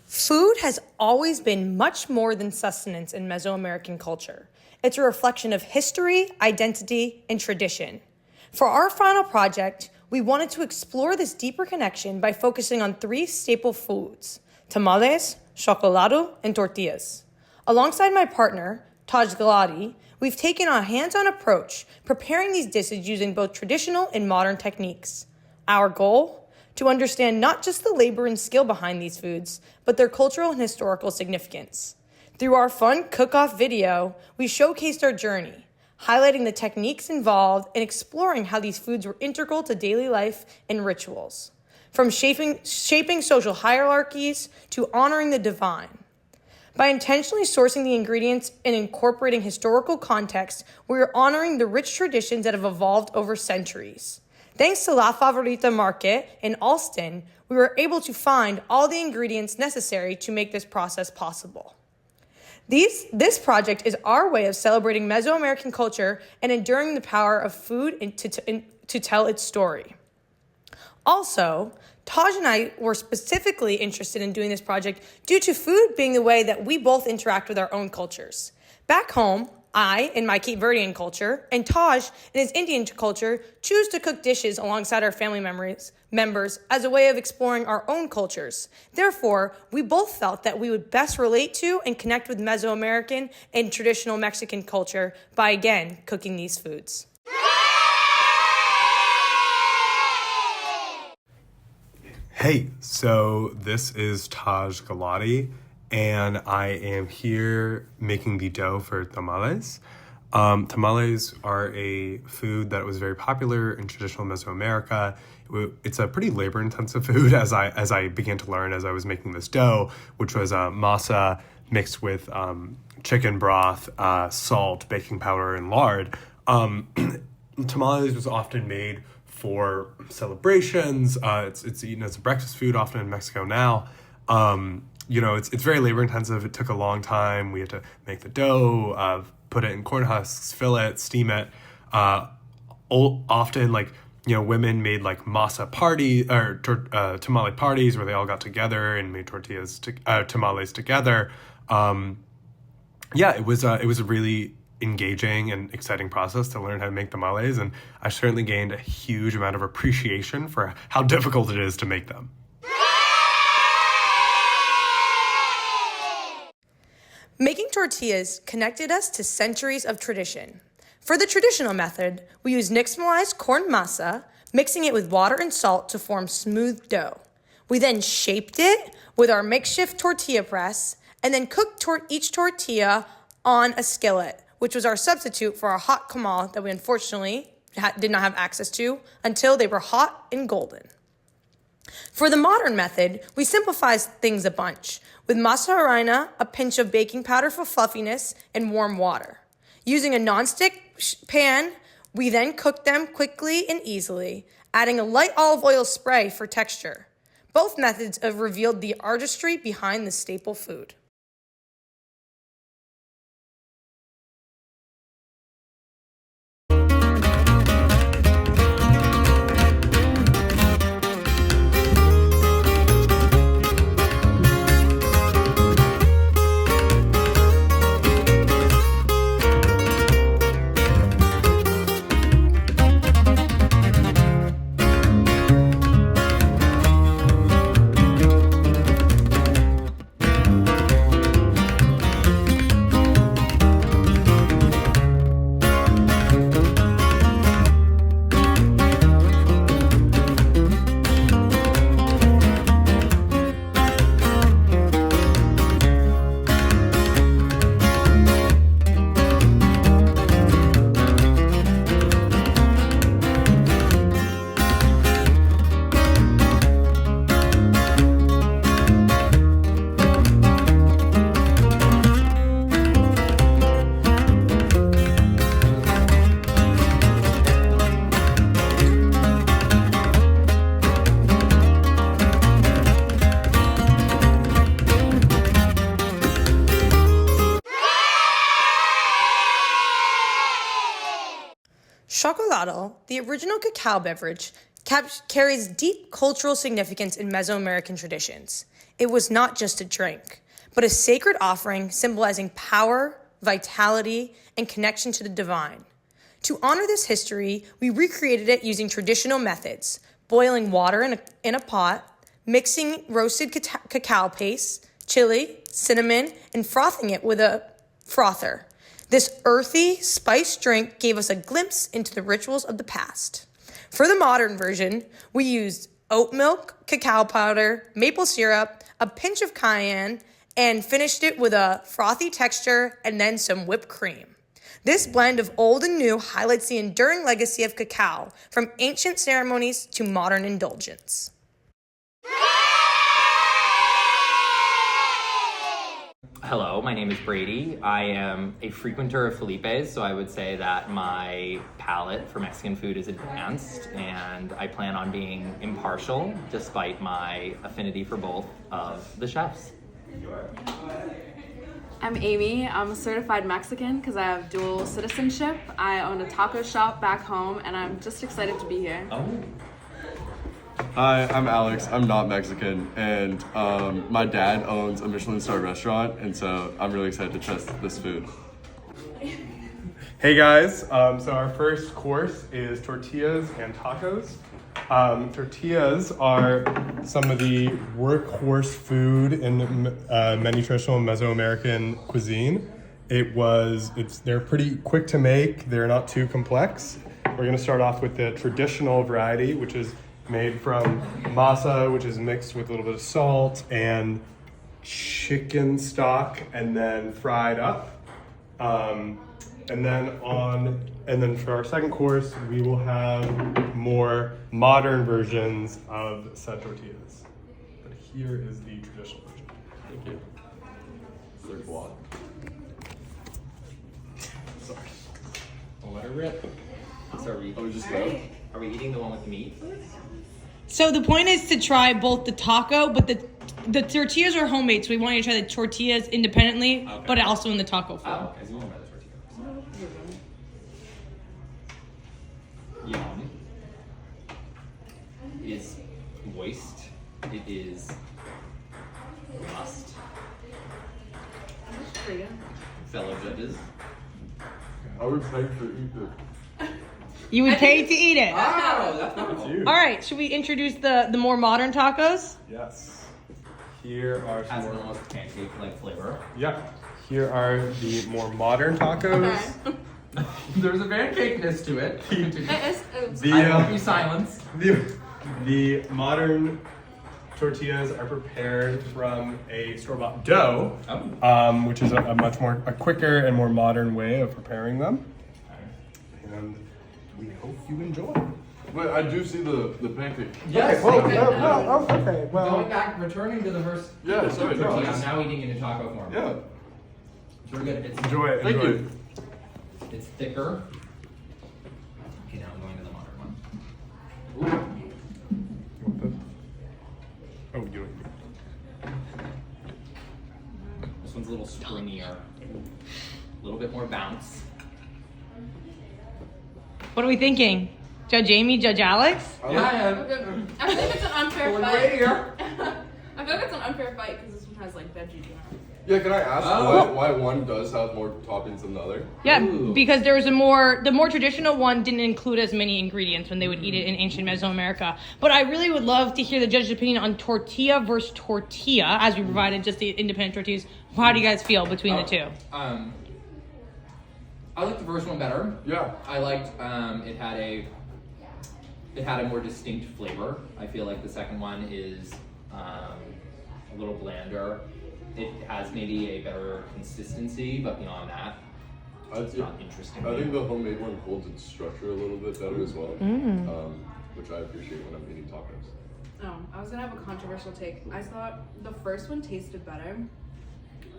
Food has always been much more than sustenance in Mesoamerican culture. It's a reflection of history, identity, and tradition. For our final project, we wanted to explore this deeper connection by focusing on three staple foods: tamales, chocolado, and tortillas. Alongside my partner, Taj Gulati, we've taken a hands-on approach, preparing these dishes using both traditional and modern techniques. Our goal? To understand not just the labor and skill behind these foods, but their cultural and historical significance. Through our fun cook-off video, we showcased our journey, highlighting the techniques involved and exploring how these foods were integral to daily life and rituals, from shaping social hierarchies to honoring the divine. By intentionally sourcing the ingredients and incorporating historical context, we are honoring the rich traditions that have evolved over centuries. Thanks to La Favorita Market in Alston, we were able to find all the ingredients necessary to make this process possible. This project is our way of celebrating Mesoamerican culture and enduring the power of food to tell its story. Also, Taj and I were specifically interested in doing this project due to food being the way that we both interact with our own cultures. Back home, I, in my Cape Verdean culture, and Taj, in his Indian culture, choose to cook dishes alongside our family members as a way of exploring our own cultures. Therefore, we both felt that we would best relate to and connect with Mesoamerican and traditional Mexican culture by, again, cooking these foods. Hey, so this is Taj Gulati, and I am here making the dough for tamales. Tamales are a food that was very popular in traditional Mesoamerica. It's a pretty labor-intensive food, as I began to learn as I was making this dough, which was masa mixed with chicken broth, salt, baking powder, and lard. Tamales was often made for celebrations. It's eaten as a breakfast food often in Mexico now. It's very labor intensive. It took a long time. We had to make the dough, put it in corn husks, fill it, steam it. Often, women made masa party or tamale parties where they all got together and made tamales together. It was a really engaging and exciting process to learn how to make tamales, and I certainly gained a huge amount of appreciation for how difficult it is to make them. Making tortillas connected us to centuries of tradition. For the traditional method, we use nixtamalized corn masa, mixing it with water and salt to form smooth dough. We then shaped it with our makeshift tortilla press and then cooked each tortilla on a skillet, which was our substitute for our hot comal that we unfortunately did not have access to until they were hot and golden. For the modern method, we simplified things a bunch, with masa harina, a pinch of baking powder for fluffiness, and warm water. Using a nonstick pan, we then cooked them quickly and easily, adding a light olive oil spray for texture. Both methods have revealed the artistry behind the staple food. Chocolado, the original cacao beverage, carries deep cultural significance in Mesoamerican traditions. It was not just a drink, but a sacred offering symbolizing power, vitality, and connection to the divine. To honor this history, we recreated it using traditional methods, boiling water in a pot, mixing roasted cacao paste, chili, cinnamon, and frothing it with a frother. This earthy, spiced drink gave us a glimpse into the rituals of the past. For the modern version, we used oat milk, cacao powder, maple syrup, a pinch of cayenne, and finished it with a frothy texture and then some whipped cream. This blend of old and new highlights the enduring legacy of cacao, from ancient ceremonies to modern indulgence. Hello, my name is Brady. I am a frequenter of Felipe's, so I would say that my palate for Mexican food is advanced, and I plan on being impartial despite my affinity for both of the chefs. I'm Amy. I'm a certified Mexican because I have dual citizenship. I own a taco shop back home, and I'm just excited to be here. Hi, I'm Alex. I'm not Mexican, and my dad owns a Michelin star restaurant, and so I'm really excited to test this food. Hey guys, so our first course is tortillas and tacos. Tortillas are some of the workhorse food in many traditional Mesoamerican cuisine. They're pretty quick to make. They're not too complex. We're gonna start off with the traditional variety, which is made from masa, which is mixed with a little bit of salt and chicken stock, and then fried up. And then for our second course, we will have more modern versions of said tortillas. But here is the traditional version. Thank you. They're quad. Sorry. Well, let her rip. So are we eating the one with the meat first? So the point is to try both the taco, but the tortillas are homemade, so we want you to try the tortillas independently, Okay. but also in the taco form. Oh, okay, so we won't try the tortilla. Yum. It is moist. It is must. Fellow judges. I would pay to eat this. You would pay to eat it. Oh, that's It's cool. you. All right, should we introduce the more modern tacos? Yes. Here are some Has an more. almost pancake-like flavor. Yeah. Here are the more modern tacos. There's a pancake-ness to it. The, I won't be silenced. the modern tortillas are prepared from a store-bought dough, which is a much more quicker and more modern way of preparing them. And we hope you enjoy. But I do see the pancake. Yes. Okay. Going back, returning to the first. Yeah, sorry, no, tortilla, I'm it's- now eating in a taco form. Yeah. It's really good. It's, Enjoy it. Thank enjoy you. it. it's thicker. Okay, now I'm going to the modern one. You want this? Oh, you don't. This one's a little springier. A little bit more bounce. What are we thinking? Judge Amy, Judge Alex? Yeah, I feel like it's an unfair Going fight. right here. I feel like it's an unfair fight because this one has like veggies in it. Yeah, can I ask Oh. why one does have more toppings than the other? Yeah, Ooh. because there was the more traditional one didn't include as many ingredients when they would eat it in ancient Mesoamerica. But I really would love to hear the judge's opinion on tortilla versus tortilla, as we provided just the independent tortillas. How do you guys feel between the two? I liked the first one better. Yeah. I liked it had a more distinct flavor. I feel like the second one is a little blander. It has maybe a better consistency, but beyond that, it's not interesting. I think the homemade one holds its structure a little bit better as well, which I appreciate when I'm eating tacos. Oh, I was gonna have a controversial take. I thought the first one tasted better,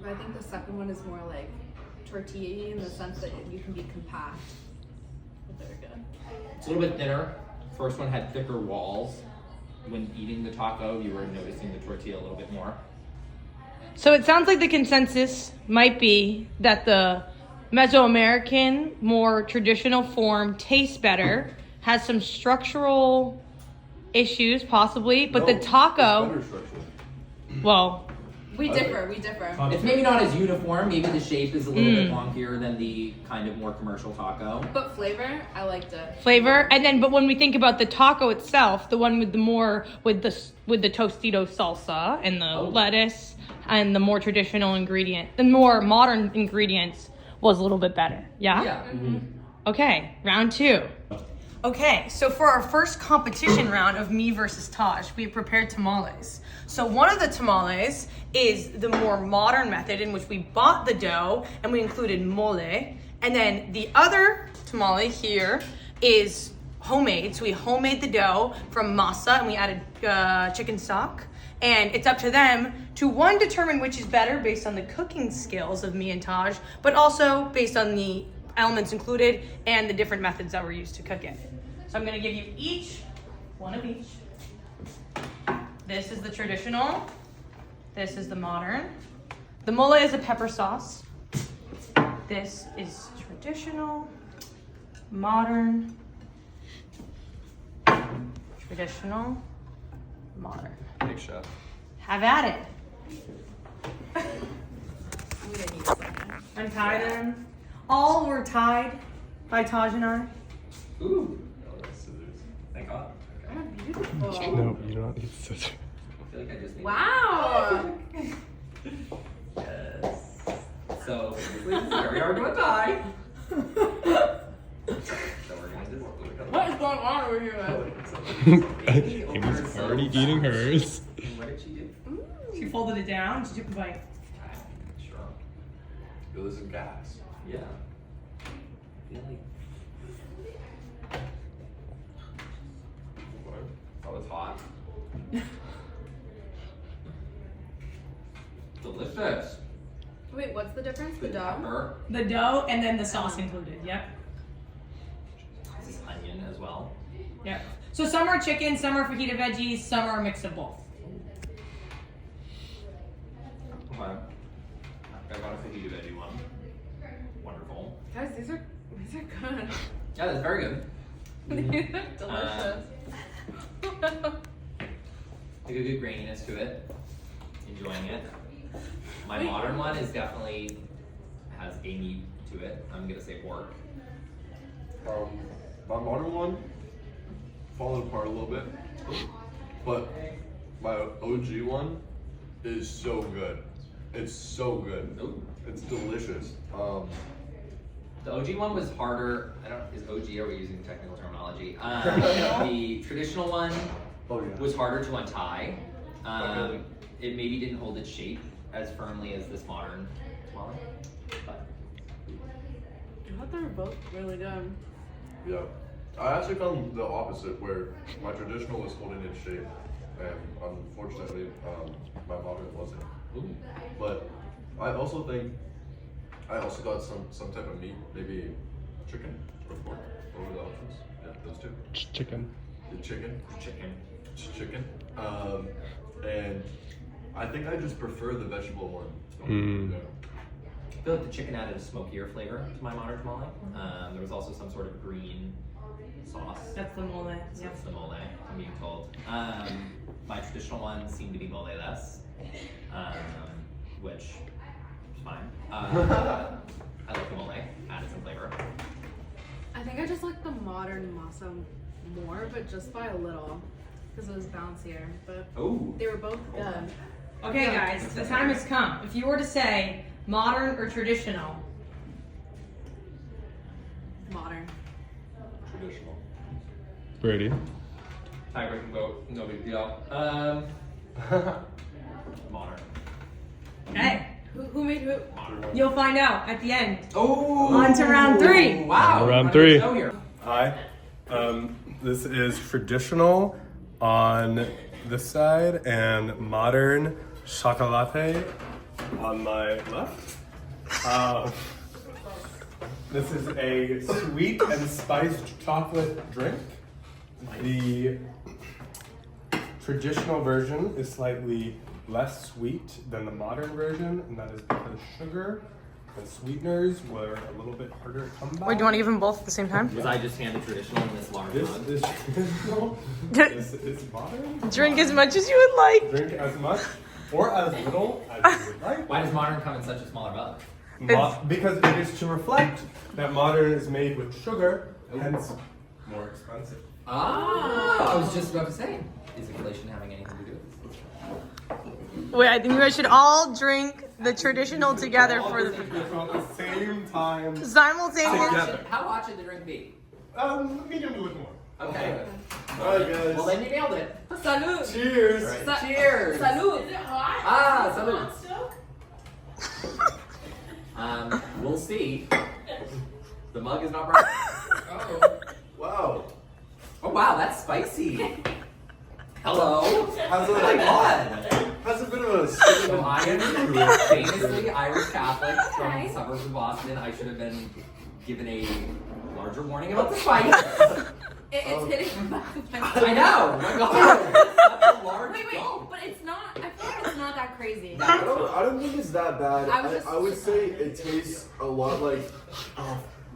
but I think the second one is more like tortilla in the sense that you can be compact. But they're good. It's a little bit thinner. First one had thicker walls. When eating the taco, you were noticing the tortilla a little bit more. So it sounds like the consensus might be that the Mesoamerican, more traditional form tastes better, has some structural issues possibly, but the No, taco, it's better structurally. well, We differ. It's maybe not as uniform. Maybe the shape is a little bit wonkier than the kind of more commercial taco. But flavor, I liked it. flavor, and then but when we think about the taco itself, the one with the more with the Tostito salsa and the lettuce and the more traditional ingredient, the more modern ingredients was a little bit better. Yeah. Yeah. Okay, round 2. Okay, so for our first competition round of me versus Taj, we prepared tamales. So one of the tamales is the more modern method in which we bought the dough and we included mole. And then the other tamale here is homemade. So we homemade the dough from masa and we added chicken stock. And it's up to them to one, determine which is better based on the cooking skills of me and Taj, but also based on the elements included and the different methods that were used to cook it. So I'm gonna give you each one of each. This is the traditional. This is the modern. The mole is a pepper sauce. This is traditional, modern, traditional, modern. Big chef. Have at it. We didn't need something. Untie them. All were tied by Taj and I. Ooh. Thank God. Oh, beautiful. No, you don't need scissors. I feel like I just need. Wow. Yes. So basically, this is very hard to untie. So we're gonna just. What is going on over here, guys? Amy's already eating hers. What did she do? She folded it down. She took a bite. Sure. Yo, this is gas. Yeah. I feel like. That was hot. Delicious. Wait, what's the difference? The dough? Pepper. The dough and then the sauce included. Yep. This is onion as well. Yep. So some are chicken, some are fajita veggies, some are a mix of both. Okay. I got a fajita veggie one. Wonderful. Guys, these are good. Yeah, that's very good. These are delicious. Like a good graininess to it. Enjoying it. My Wait. modern one is definitely has a meat to it. I'm gonna say pork. My modern one fallen apart a little bit, but my OG one is so good. It's so good. Ooh. It's delicious. The OG one was harder. I don't. Is OG? Are we using technical terminology? The traditional one was harder to untie. really? It maybe didn't hold its shape as firmly as this modern tamale. But I thought they were both really good. Yeah. I actually found the opposite, where my traditional was holding its shape, and unfortunately, my modern wasn't. ooh. But I also think I also got some type of meat, maybe chicken or pork. What were the options? Yeah, those two. Chicken. The chicken. Chicken. Chicken. And I think I just prefer the vegetable one. Mm. Yeah. I feel like the chicken added a smokier flavor to my modern tamale. There was also some sort of green sauce. That's the mole. So Yep. that's the mole, I'm being told. My traditional one seemed to be mole less, which is fine. I like the mole, added some flavor. I think I just like the modern masa more, but just by a little, because it was bouncier. But Oh, they were both good. Okay, guys, the time has come. If you were to say modern or traditional, Modern. Traditional. Brady. tiebreaking vote, no big deal. Modern. okay, Who made who? you'll find out at the end. Oh, On to round 3. Wow, Round what a good 3. show here. Hi. This is traditional on this side and modern chocolate on my left. This is a sweet and spiced chocolate drink. The traditional version is slightly less sweet than the modern version, and that is because sugar The sweeteners were a little bit harder to come by. Wait, do you want to give them both at the same time? Was I just handed traditional in this large mug? This traditional. This is modern. Drink as much as you would like. Drink as much or as little as you would like. Why does modern come in such a smaller mug? Because it is to reflect that modern is made with sugar, hence more expensive. Ah, I was just about to say, is inflation having anything to do with this? Wait, I think you guys should all drink the traditional together for the At the same time. simultaneous. Together. How hot should the drink be? Medium to with more. Okay. Alright, guys. Well, then you nailed it. Salud. Cheers. Right. Cheers. Salud. Ah, salud. We'll see. The mug is not bright. Oh. Wow. Oh wow, that's spicy. Hello. Has Oh my god. Has a bit of a So I am famously Irish Catholic from the suburbs of Boston. I should have been given a larger warning about the spice. It's hitting the back of my I know. My god. That's a large Wait, gulp. but it's not. I feel like it's not that crazy. I don't think it's that bad. I I would say it tastes a lot like.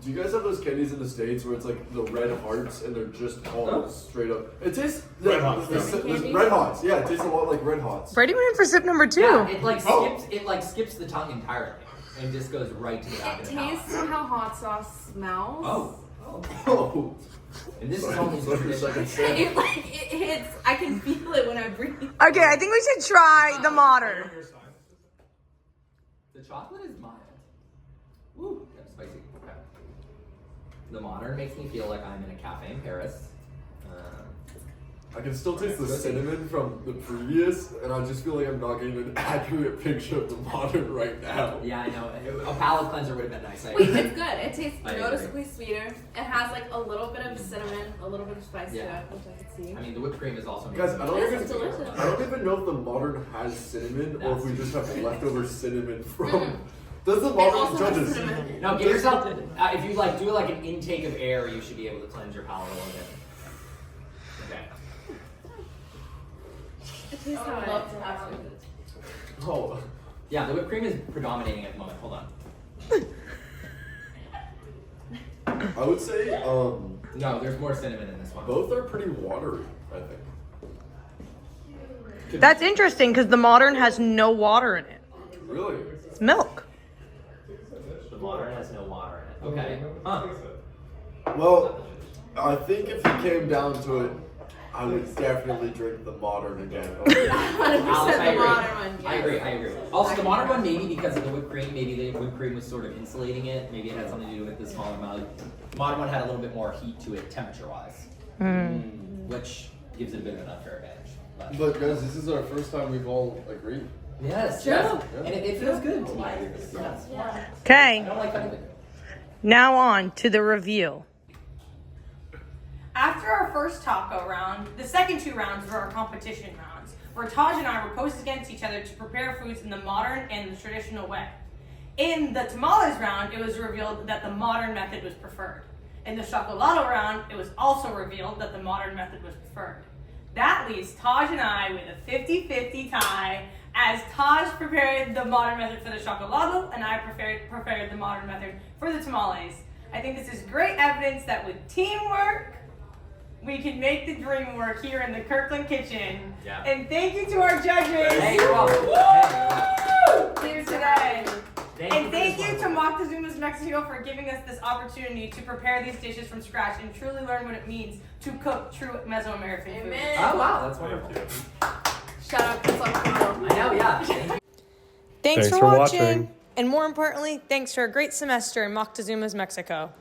Do you guys have those candies in the States where it's like the red hearts and they're just all straight up? It tastes Red Hots. the red hots. Yeah, it tastes a lot like red hots. Brady went in for sip number 2. Yeah, it like skips the tongue entirely and just goes right to the back It of the mouth. tastes how hot sauce smells. Oh. Oh. And this is only Like a second sip. It hits. I can feel it when I breathe. Okay, I think we should try the modern. The chocolate is mild. Ooh, that's spicy. Okay. The modern makes me feel like I'm in a cafe in Paris. I can still taste the cinnamon from the previous, and I just feel like I'm not getting an accurate picture of the modern right now. Yeah, I know. A palate cleanser would have been nice. Wait, it's good. It tastes I agree. noticeably sweeter. It has like a little bit of cinnamon, a little bit of spice Yeah. to it, which I can see. I mean, the whipped cream is also. Guys, I don't This is even delicious. I don't even know if the modern has cinnamon or if we just have leftover cinnamon from. Does the It modern also has judges? cinnamon. No, give yourself. If you like, do like an intake of air, you should be able to cleanse your palate a little bit. Okay. It tastes how I love to have it. Oh, Yeah, the whipped cream is predominating at the moment. Hold on. I would say No, there's more cinnamon in this one. both are pretty watery. I think. That's interesting because the modern has no water in it. Really? It's milk. The modern has no water in it. Okay. Huh. Well, I think if it came down to it, I would definitely drink the modern again. 100% the I agree. modern one. I agree. Also, the modern one, maybe because of the whipped cream, maybe the whipped cream was sort of insulating it. Maybe it had something to do with the smaller mug. The modern one had a little bit more heat to it, temperature-wise, which gives it a bit of an unfair advantage. But guys, this is our first time we've all agreed. Yes, True. yes. And it feels good to me. Yes. I Okay, don't like anything. now on to the review. After our first taco round, the second 2 rounds were our competition rounds, where Taj and I were posed against each other to prepare foods in the modern and the traditional way. In the tamales round, it was revealed that the modern method was preferred. In the chocolado round, it was also revealed that the modern method was preferred. That leaves Taj and I with a 50-50 tie, as Taj prepared the modern method for the chocolado, and I prepared the modern method for the tamales. I think this is great evidence that with teamwork, we can make the dream work here in the Kirkland kitchen. Yeah. And thank you to our judges Hey, you're welcome. here today. And thank for this you to wonderful- Moctezuma's Mexico for giving us this opportunity to prepare these dishes from scratch and truly learn what it means to cook true Mesoamerican food. Amen. Oh wow, that's wonderful. Shout out to Soccer. I know, yeah. Thank you. Thanks Thanks for for watching. watching. And more importantly, thanks for a great semester in Moctezuma's Mexico.